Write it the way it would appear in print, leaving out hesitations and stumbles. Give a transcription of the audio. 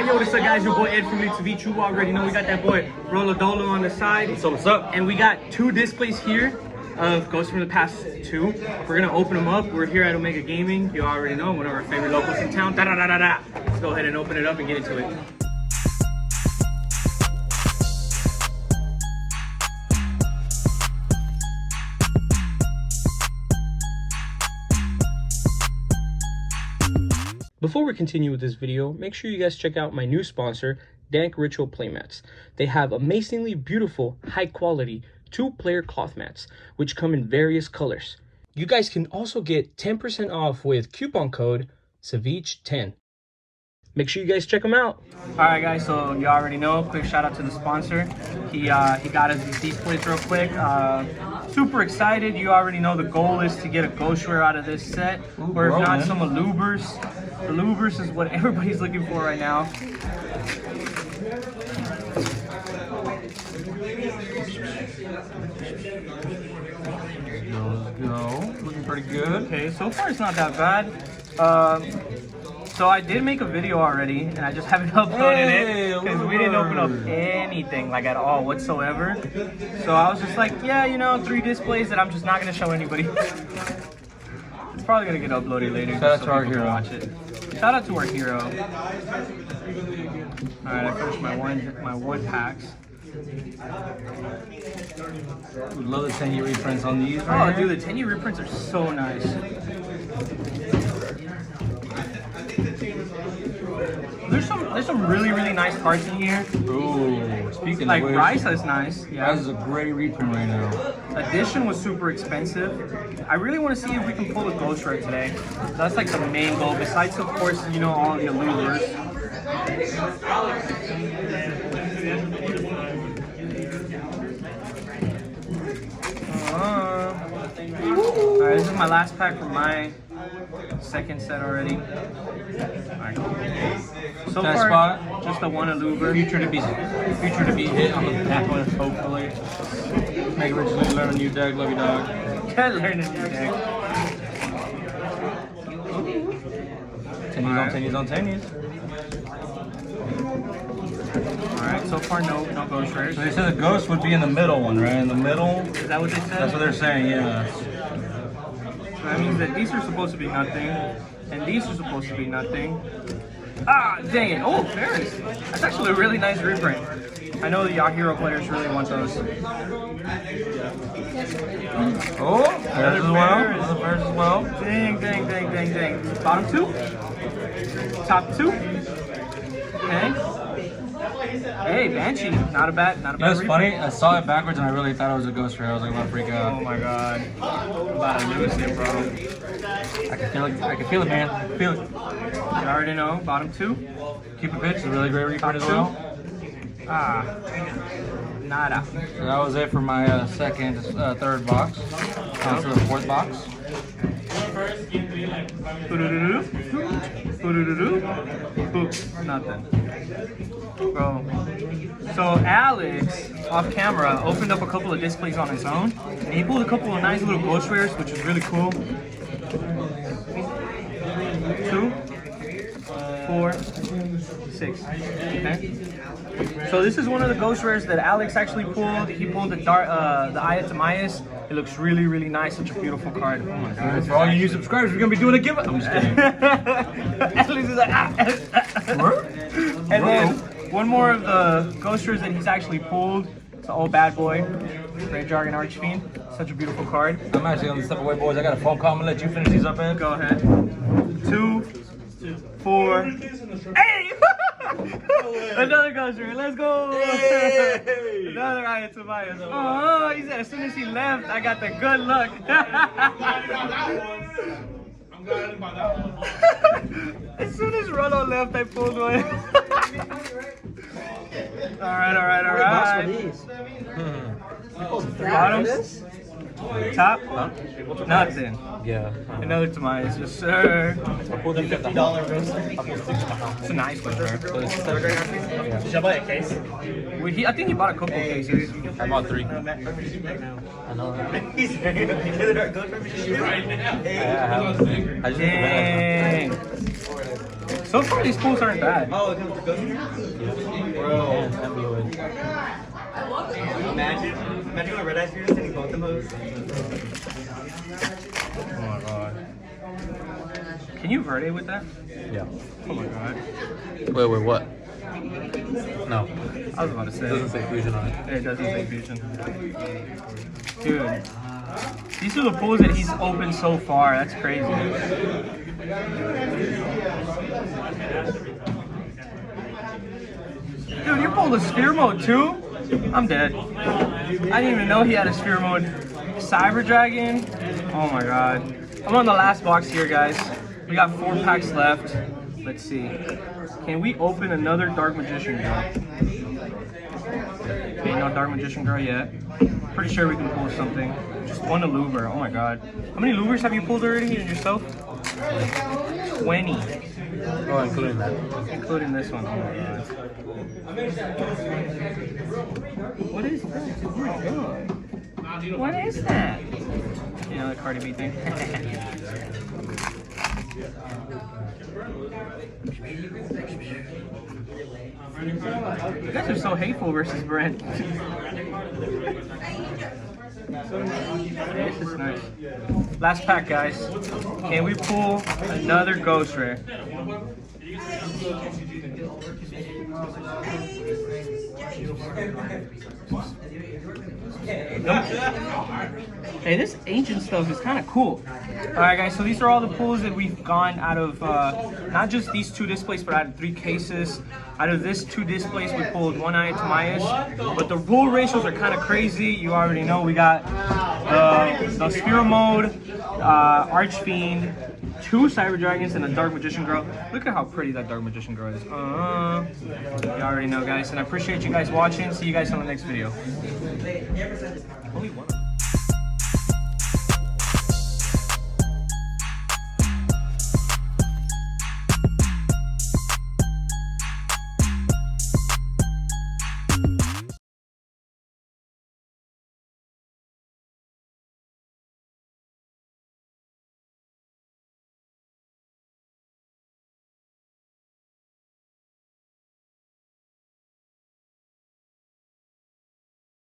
Yo, what's up, guys? Your boy Ed from Little Beach. You already know we got that boy Rolodolo on the side. What's up? And we got 2 displays here of Ghosts from the Past 2. We're gonna open them up. We're here at Omega Gaming. You already know, one of our favorite locals in town. Let's go ahead and open it up and get into it. Before we continue with this video, make sure you guys check out my new sponsor, Dank Ritual Playmats. They have amazingly beautiful, high quality 2-player cloth mats, which come in various colors. You guys can also get 10% off with coupon code Ceviche10. Make sure you guys check them out. Alright guys, so you already know, quick shout out to the sponsor. He got us these plates real quick. Super excited. You already know the goal is to get a ghost rare out of this set. Or if not, some Alubers. Alubers is what everybody's looking for right now. Let's go. Looking pretty good. Okay, so far it's not that bad. So I did make a video already, and I just haven't uploaded it because we didn't open up anything like at all whatsoever. So I was just like, yeah, you know, 3 displays that I'm just not gonna show anybody. It's probably gonna get uploaded later. Shout out to our hero. Watch it. Shout out to our hero. All right, I finished my one packs. We love the 10-year reprints on these. Oh, dude, the 10-year reprints are so nice. There's some really nice cards in here. Ooh, speaking like of which, Rice is nice. Yeah, Rice is a great reprint right now. Edition was super expensive. I really want to see if we can pull a ghost rare today. That's like the main goal. Besides, of course, you know, all the Allures. Alright, this is my last pack from my second set already. Alright, cool. So far, just the one Aluber. Future to be hit on the back one, hopefully. Make originally learn a new deck, love you dog. Learn a new deck. Tennies on tennies. Alright, so far no ghost rares. So they said the ghost would be in the middle one, right? In the middle? Is that what they said? That's what they're saying, yeah. So that means that these are supposed to be nothing, and these are supposed to be nothing. Ah, dang it. Oh, Ferris. That's actually a really nice reprint. I know the Yahiro players really want those. Oh, there's as well. Another Ferris as well. Dang. Bottom 2? Top 2? Okay. Hey, Banshee. Not a bad That's funny. I saw it backwards and I really thought it was a ghost rare. I was like, I'm about to freak out. Oh my god. I'm about to lose it, bro. I can feel it, man. Feel it. You already know. Bottom 2. Cupid Pitch is a really great reprint as well. Ah. Nada. So that was it for my third box. On to the 4th box. Nothing. Bro. So Alex, off camera, opened up a couple of displays on his own, and he pulled a couple of nice little ghost rares, which is really cool. 2, 4, 6. Okay. So this is one of the ghost rares that Alex actually pulled. He pulled the Ayatamias. It looks really nice. Such a beautiful card. Oh my god. For all you new subscribers, we're gonna be doing a giveaway. I'm just kidding. Alex is like, And then one more of the ghost rares that he's actually pulled. It's an old bad boy, Red Jargon Archfiend. Such a beautiful card. I'm actually on the step away, boys. I got a phone call. I'm gonna let you finish these up, Ed. Go ahead. 2, 4. Hey! Another ghost rare. Let's go! Hey! Another Ayatamias. Oh, he said as soon as he left, I got the good luck. I'm glad about that one. As soon as Rollo left, I pulled one. Alright. Bottoms? Top? Nothing. Yeah. Another Tamias, yes sir. I pulled the $50 roaster. It's a nice one, sir. Did you buy a case? I think he bought a couple of cases. I bought 3. I know. He's very good. Dang. So far, these pulls aren't bad. Oh, it comes with ghosts? Bro. Imagine going red eyes for you sending both of those. Oh my god. Can you verde with that? Yeah. Oh my god. Wait, what? No. I was about to say. It doesn't say fusion on it. It doesn't say fusion. Dude. These are the pulls that he's opened so far. That's crazy. Dude, you pulled a sphere mode too? I'm dead. I didn't even know he had a sphere mode. Cyber Dragon. Oh my god. I'm on the last box here, guys. We got 4 packs left. Let's see. Can we open another Dark Magician girl? Okay, no Dark Magician girl yet. Pretty sure we can pull something. Just one Aluber. Oh my god. How many Lubers have you pulled already yourself? 20. Oh, including that. Including this one. Oh my god. What is that? Oh my god. What is that? You know, the Cardi B thing. You guys are so hateful versus Brent. This is nice. Last pack, guys. Can we pull another Ghost Rare? Nope. Hey, this ancient stuff is kind of cool. Alright guys, so these are all the pulls that we've gone out of, not just these 2 displays, but out of 3 cases. Out of this 2 displays, we pulled 1 Ayatomias, but the pull ratios are kind of crazy. You already know we got the Sphere Mode, Archfiend, 2 Cyber Dragons, and a Dark Magician Girl. Look at how pretty that Dark Magician Girl is. You already know, guys, and I appreciate you guys watching. See you guys on the next video. Only one.